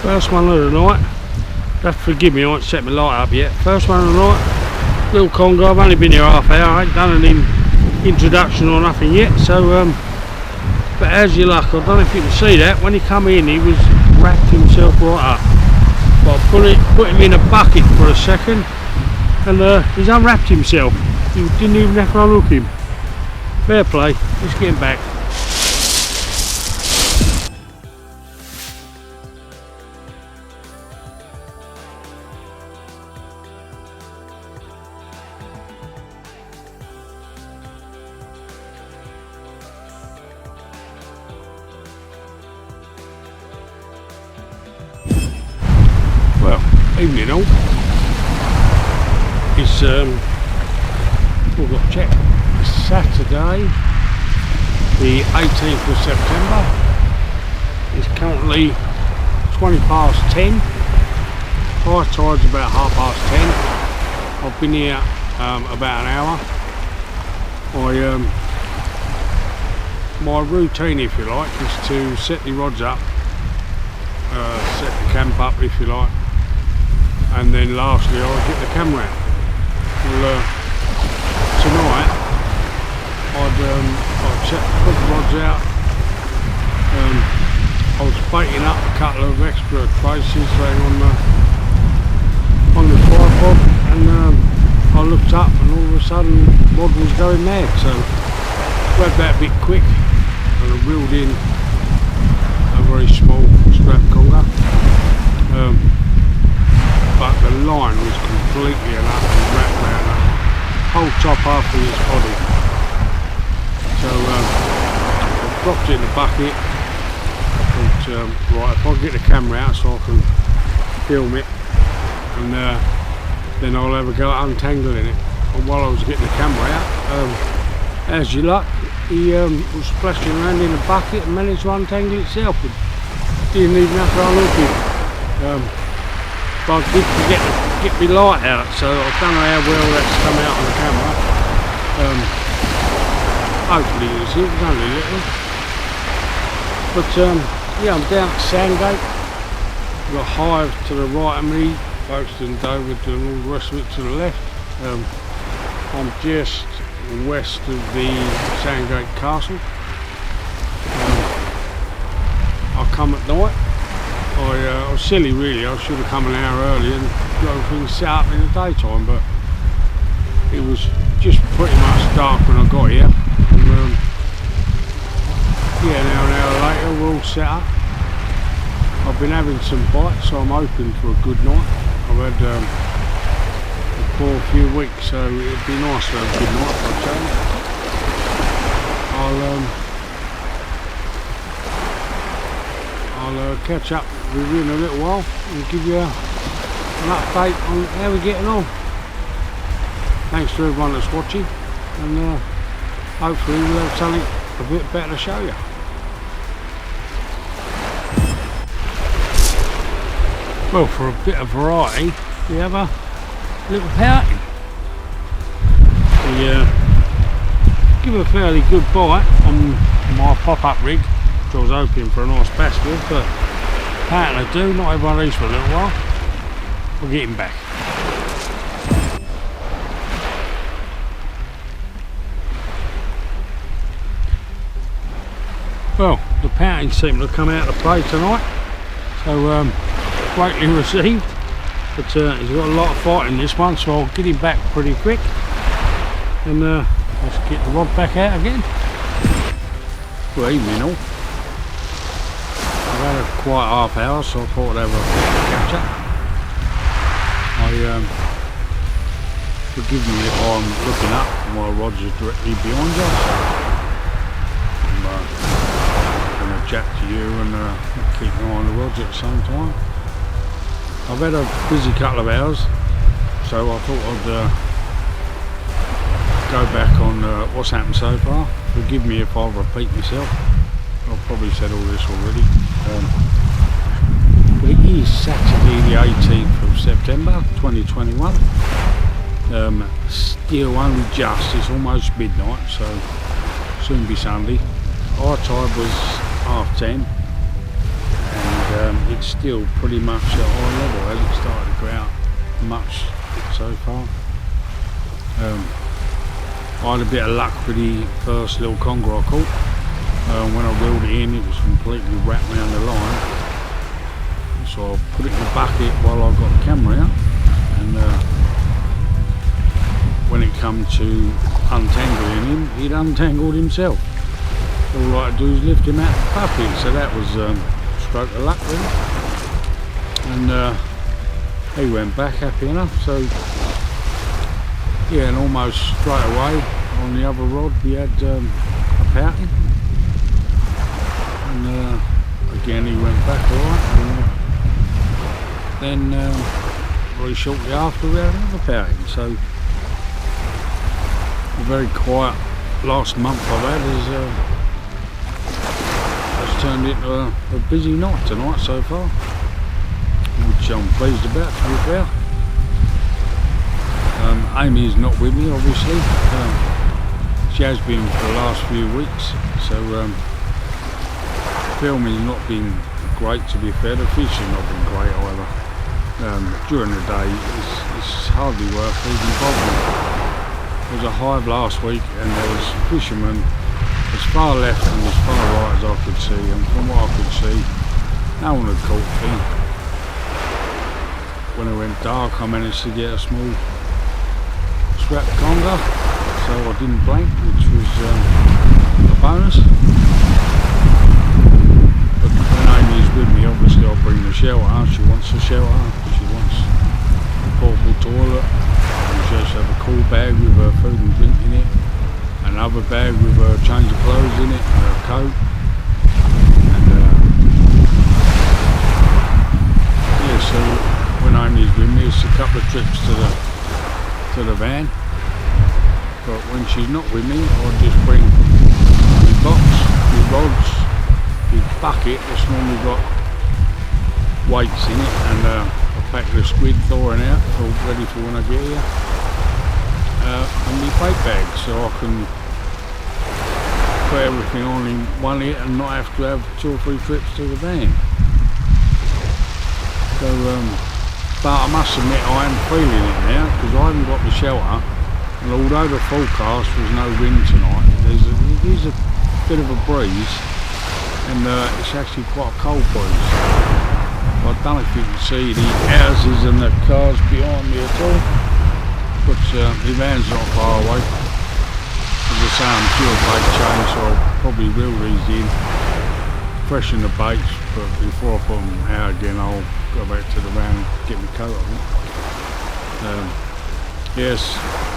First one of the night. You have to forgive me, I haven't set my light up yet. First one of the night. Little Congo, I've only been here half hour. I ain't done an introduction or nothing yet. So, but how's your luck? I don't know if you can see that. When he come in, he was wrapped himself right up. But I put him in a bucket for a second, and he's unwrapped himself. You didn't even have to unhook him. Fair play. Let's get him back. Well, evening all. It's we've got to check. It's Saturday, the 18th of September. It's currently 20 past 10. High tide's about 10:30. I've been here about an hour. My routine, if you like, is to set the rods up, set the camp up, if you like, and then lastly I'll get the camera out. Well, tonight I'd put the rods out. I was baiting up a couple of extra traces on the tripod, and I looked up and all of a sudden the rod was going mad, so I grabbed that a bit quick and I reeled in a very small strap conger. But the line was completely and utterly wrapped around the whole top half of his body. So I dropped it in the bucket. I thought, right, if I get the camera out so I can film it, and then I'll have a go at untangling it. And while I was getting the camera out, as you luck, he was splashing around in the bucket and managed to untangle itself. And didn't even have to unhook it. But I did forget to get my light out, so I don't know how well that's come out on the camera. Hopefully you see it, it's only a little. But yeah, I'm down at Sandgate. I've got Hive to the right of me, Folkestone, Dover and all the rest of it to the left. I'm just west of the Sandgate Castle. I come at night. I was silly really, I should have come an hour early and got everything set up in the daytime, but it was just pretty much dark when I got here. And, yeah, now an hour later we're all set up. I've been having some bites, so I'm hoping for a good night. I've had a poor few weeks, so it'd be nice to have a good night for a change. I'll catch up with you in a little while and give you an update on how we're getting on. Thanks to everyone that's watching, and hopefully we'll have something a bit better to show you. Well, for a bit of variety, we have a little pouting. We give a fairly good bite on my pop-up rig. I was hoping for a nice bass with, but apparently I do. Not everyone these for a little while. We'll get him back. Well, the pouting seemed to come out of play tonight, so greatly received. But he's got a lot of fight in this one, so I'll get him back pretty quick, and let's get the rod back out again. Good evening all. I've had a quiet half hour, so I thought I'd have a catch up. Forgive me if I'm looking up while Rod's is directly behind you, so I'm going to chat to you and keep an eye on the rods at the same time. I've had a busy couple of hours, so I thought I'd go back on what's happened so far. Forgive me if I repeat myself. I've probably said all this already, but it is Saturday the 18th of September 2021. Still only just, it's almost midnight, so soon be Sunday. Our tide was 10:30, it's still pretty much at high level. It hasn't started to go out much so far. I had a bit of luck with the first little conger I caught. When I reeled it in, it was completely wrapped around the line, so I put it in the bucket while I got the camera out, and when it come to untangling him, he'd untangled himself. All I had to do is lift him out of the bucket, so that was a stroke of luck really. And he went back happy enough. So yeah, and almost straight away on the other rod we had a pouting, and again he went back alright. Then very shortly after we had another pouting. So a very quiet last month I've had has turned into a busy night tonight so far, which I'm pleased about, to be fair. Amy's not with me obviously. She has been for the last few weeks, so filming's not been great, to be fair. The fishing not been great either. During the day it's hardly worth even bothering. There was a hive last week and there was fishermen as far left and as far right as I could see, and from what I could see no one had caught thing. When it went dark I managed to get a small scrap conger, so I didn't blank, which was a bonus. But when Amy's with me, obviously I'll bring the shelter. She wants a shelter, she wants a portable toilet, and she has to have a cool bag with her food and drink in it, another bag with her change of clothes in it, and her coat, and yeah, so when Amy's with me it's a couple of trips to the van, but when she's not with me I'll just bring my box, my rods, my bucket that's normally got weights in it, and a pack of squid thawing out all ready for when I get here, and my bait bag, so I can put everything on in one hit and not have to have 2 or 3 trips to the van. So but I must admit I am feeling it now, because I haven't got the shelter, and although the forecast was no wind tonight, there's a bit of a breeze, and it's actually quite a cold breeze. I don't know if you can see the houses and the cars behind me at all, but the van's not far away. As I say, I'm due a bait change, so I'll probably reel these in, freshen the baits, but before I put them out again I'll go back to the van and get my coat on. Yes,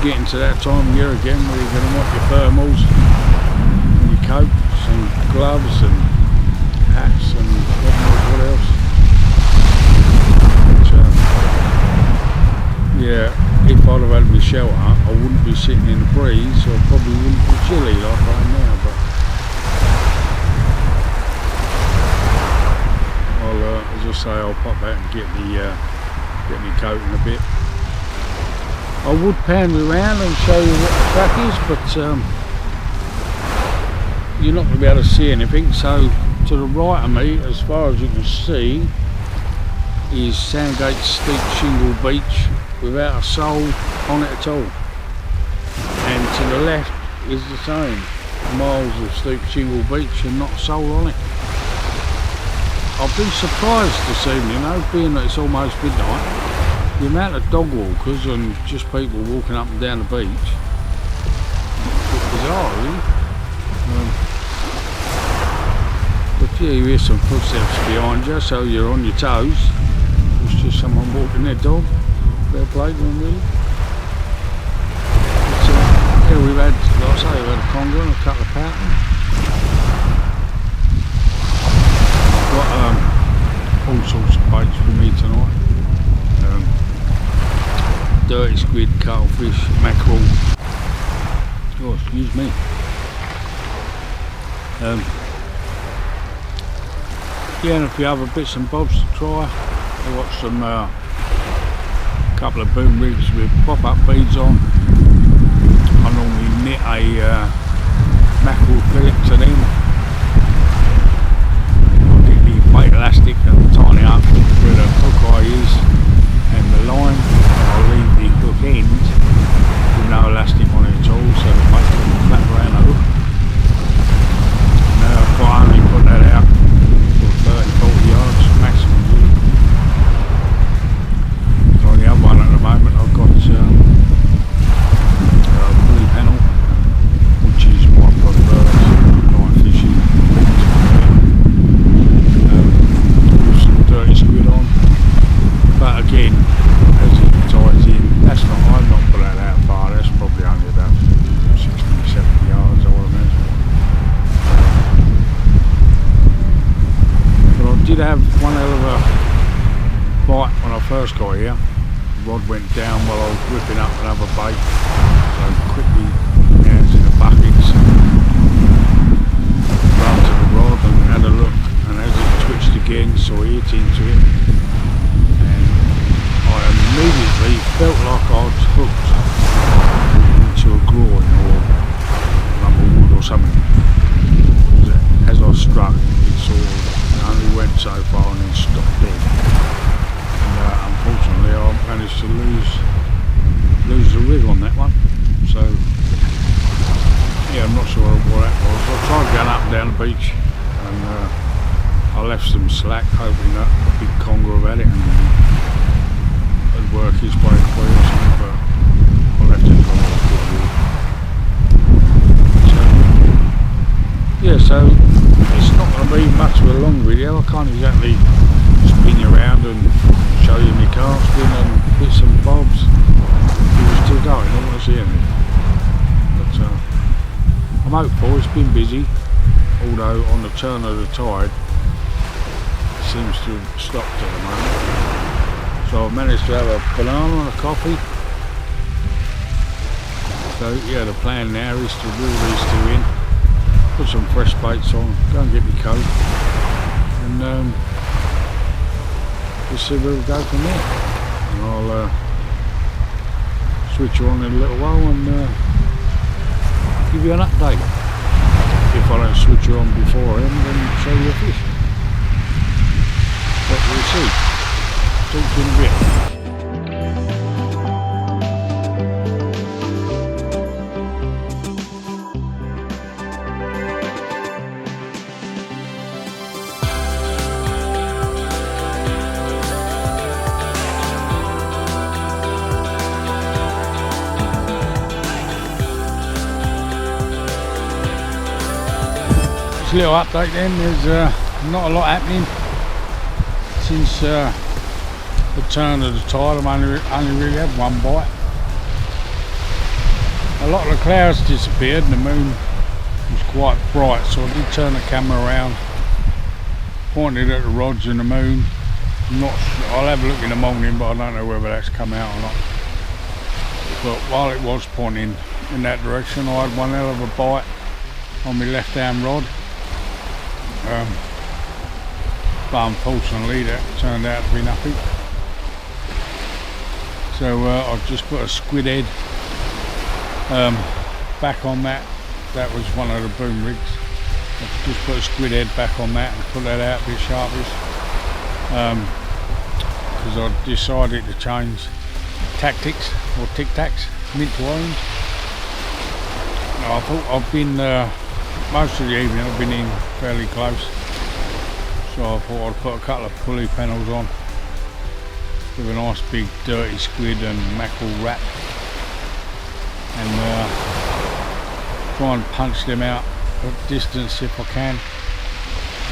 getting to that time of year again where you're going to want your thermals and your coats and gloves and hats and God knows what else. But, yeah, if I'd have had my shelter I wouldn't be sitting in the breeze, so I probably wouldn't be chilly like I am now. But as I say, I'll pop out and get me coat in a bit. I would pan around and show you what the track is, but you're not going to be able to see anything. So to the right of me, as far as you can see, is Sandgate steep shingle beach without a soul on it at all. And to the left is the same, miles of steep shingle beach and not a soul on it. I've been surprised this evening, though, being that it's almost midnight, the amount of dog walkers and just people walking up and down the beach. It's a bit bizarre, really. But yeah, you hear some footsteps behind you, so you're on your toes. It's just someone walking their dog. Fair play to them, really. But yeah, we've had, like I say, we've had a conger and a couple of pouting. All sorts of baits for me tonight. Dirty squid, cuttlefish, mackerel. Oh, excuse me. Yeah, and a few other bits and bobs to try. I've got some couple of boom rigs with pop-up beads on. I normally knit a mackerel fillet to them. I'll get the bait elastic and first got here, the rod went down while I was whipping up another bait, so quickly hands in the buckets, run to the rod and had a look, and as it twitched again, so I hit into it, and I immediately felt like I was hooked into a groin or lumber wood or something. As I struck, it sort of only went so far and then stopped dead. And unfortunately, I managed to lose the rig on that one. So yeah, I'm not sure what that was. I tried going up and down the beach, and I left some slack, hoping that a big conger had it and would work his way free or something. But I left it for a good wood. Yeah, so it's not going to be much of a long video. I can't exactly spin you around and show you my casting and bits and bobs. If you're still going, I want to see anything. But I'm hopeful. It's been busy, although on the turn of the tide it seems to have stopped at the moment. So I've managed to have a banana and a coffee. So yeah, the plan now is to reel these two in, put some fresh baits on, go and get me coat, and we'll see where we go from there. And I'll switch you on in a little while and give you an update. If I don't switch you on beforehand, then show you a fish. But we'll see. Talk to you in a bit. A little update then. There's not a lot happening since the turn of the tide. I've only really had one bite. A lot of the clouds disappeared and the moon was quite bright, so I did turn the camera around, pointed at the rods and the moon. Not sure, I'll have a look in the morning, but I don't know whether that's come out or not. But while it was pointing in that direction, I had one hell of a bite on my left hand rod. But unfortunately that turned out to be nothing. So I've just put a squid head back on that. That was one of the boom rigs. I've just put a squid head back on that and put that out a bit sharpish, because I decided to change tactics, or tic-tacs, mint to orange. I thought I've been most of the evening I've been in fairly close, so I thought I'd put a couple of pulley panels on with a nice big dirty squid and mackerel wrap, and try and punch them out at distance if I can,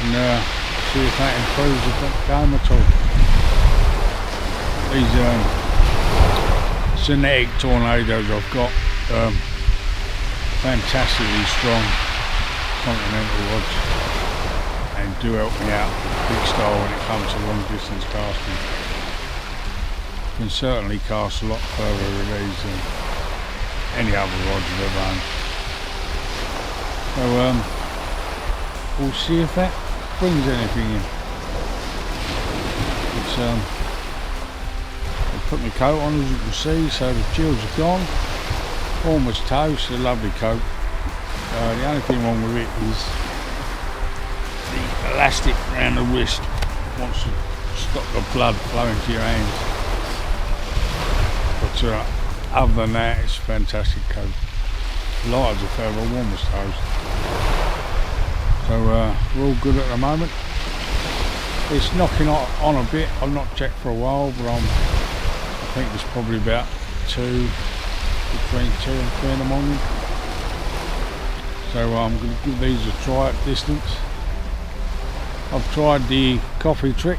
and see if that improves the game at all. These Sandgate tornadoes I've got, fantastically strong continental rods, and do help me out big style when it comes to long distance casting. You can certainly cast a lot further with these than any other rods I've ever owned. So we'll see if that brings anything in. It's I put my coat on, as you can see, so the gills are gone, almost toast, a lovely coat. The only thing wrong with it is the elastic around the wrist wants to stop the blood flowing to your hands. But other than that, it's a fantastic coat. Light as a feather, warm as toast. So we're all good at the moment. It's knocking on a bit. I've not checked for a while, but I think it's probably about between 2 and 3 in the morning. So I'm going to give these a try at distance. I've tried the coffee trick.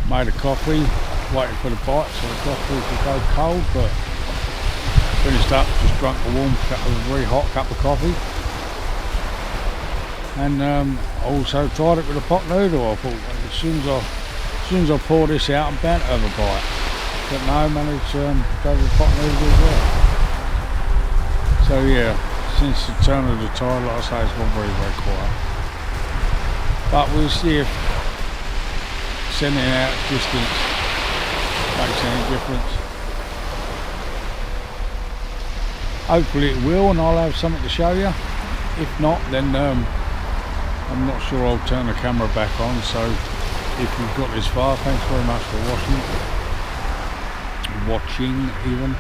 Made a coffee, waiting for the bite so the coffee could go cold, but finished up, just drunk a very hot cup of coffee. And I also tried it with a pot noodle. I thought as soon as I soon as I pour this out, I'm bound to have a bite. But no, managed to go to the bottom of it as well. So yeah, since the turn of the tide, like I say, it's gone very, very quiet. But we'll see if sending out distance makes any difference. Hopefully it will, and I'll have something to show you. If not, then I'm not sure I'll turn the camera back on. So if you've got this far, thanks very much for watching even.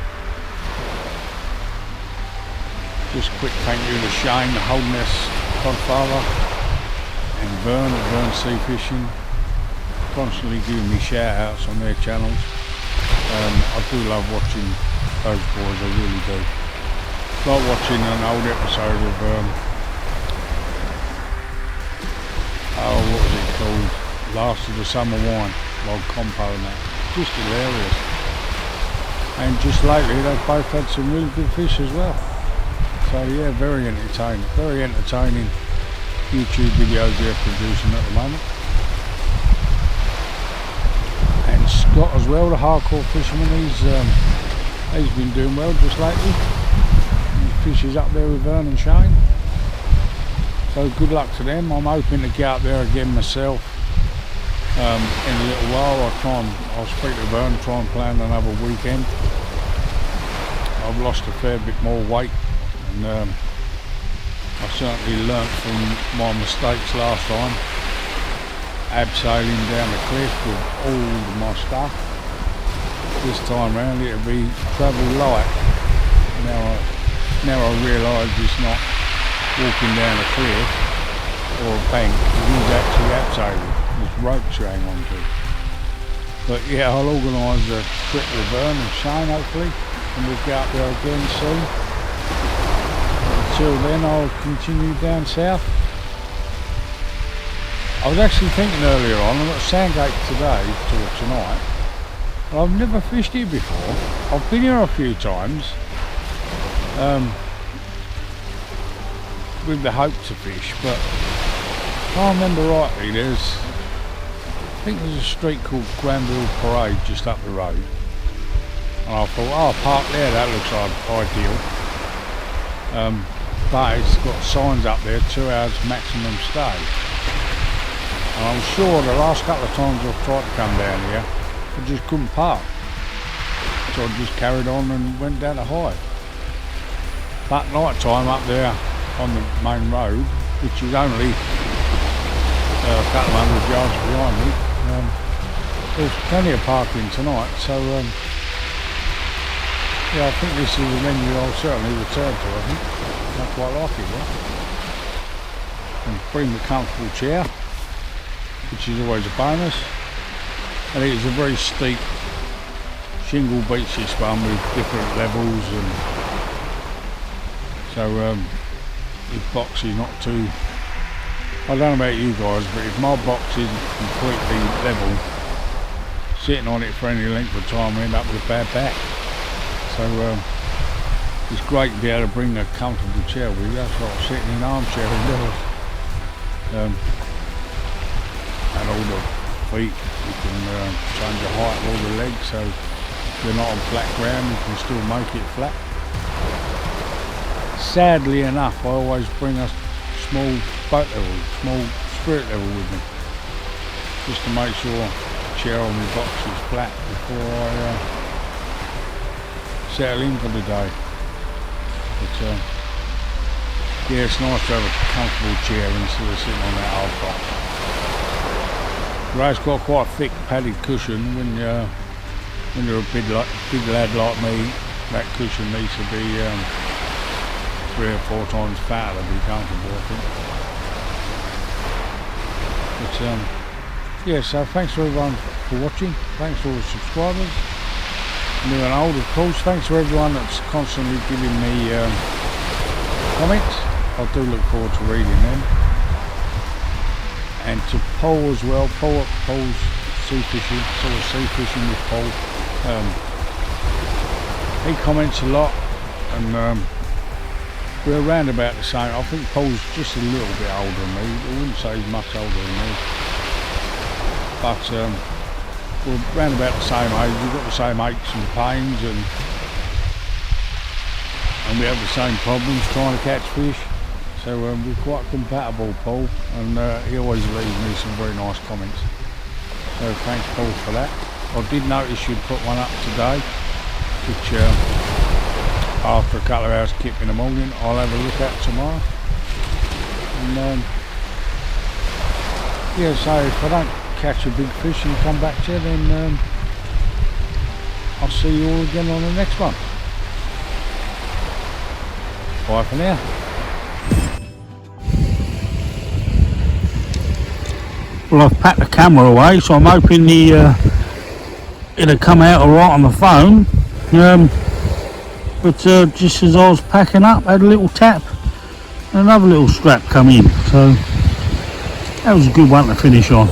Just quick thank you to Shane, the Holdness Godfather, and Vern at Vern Sea Fishing, constantly giving me shout outs on their channels. I do love watching those boys, I really do. Like watching an old episode of what was it called? Last of the Summer Wine, Log Compo and that. Just hilarious. And just lately they've both had some really good fish as well. So yeah, very entertaining YouTube videos they're producing at the moment. And Scott as well, the hardcore fisherman, he's been doing well just lately. He fishes up there with Vern and Shane. So good luck to them. I'm hoping to get up there again myself in a little while. I'll speak to Vern, try and plan another weekend. I've lost a fair bit more weight, and I certainly learnt from my mistakes last time, abseiling down the cliff with all of my stuff. This time round it'll be travel light. Now I realise it's not walking down a cliff or a bank, it is actually abseiling. There's ropes you hang on to. But yeah, I'll organise a trip with Vern and Shane hopefully, and we'll get up there again soon. Until then I'll continue down south. I was actually thinking earlier on, I'm at Sandgate today, or tonight, but I've never fished here before. I've been here a few times with the hope to fish, but if I remember rightly, I think there's a street called Granville Parade just up the road. And I thought, oh, park there, that looks ideal. But it's got signs up there, 2 hours maximum stay. And I'm sure the last couple of times I've tried to come down here, I just couldn't park. So I just carried on and went down the Hyde. But night time up there on the main road, which is only a couple of 100 yards behind me, there's plenty of parking tonight, so yeah, I think this is a menu I'll certainly return to. I think I quite like it. Yeah? And bring the comfortable chair, which is always a bonus. And it's a very steep shingle beach, this one, with different levels, and so the box is not too, I don't know about you guys, but if my box is completely level, sitting on it for any length of time I end up with a bad back. So it's great to be able to bring a comfortable chair with you. That's like sitting in an armchair indoors. And all the feet, you can change the height of all the legs, so if you're not on flat ground you can still make it flat. Sadly enough, I always bring a small boat level, small spirit level with me, just to make sure the chair on my box is flat before I settle in for the day. But yeah, it's nice to have a comfortable chair instead of sitting on that old box. It's got quite a thick padded cushion. When you're a big lad like me, that cushion needs to be 3 or 4 times fatter to be comfortable, I think. But yeah, so thanks to everyone for watching. Thanks to all the subscribers, new and old, of course. Thanks to everyone that's constantly giving me comments. I do look forward to reading them. And to Paul as well, Paul's sea fishing, sort of sea fishing with Paul. He comments a lot, and we're around about the same. I think Paul's just a little bit older than me. I wouldn't say he's much older than me, but we're round about the same age, we've got the same aches and pains, and we have the same problems trying to catch fish. So we're quite compatible, Paul, and he always leaves me some very nice comments. So thanks, Paul, for that. I did notice you'd put one up today, which after a couple of hours kip in the morning, I'll have a look at tomorrow. And yeah, so if I don't catch a big fish and come back to you, then I'll see you all again on the next one. Bye for now. Well, I've packed the camera away, so I'm hoping it'll come out alright on the phone. But just as I was packing up, I had a little tap and another little strap come in. So that was a good one to finish on.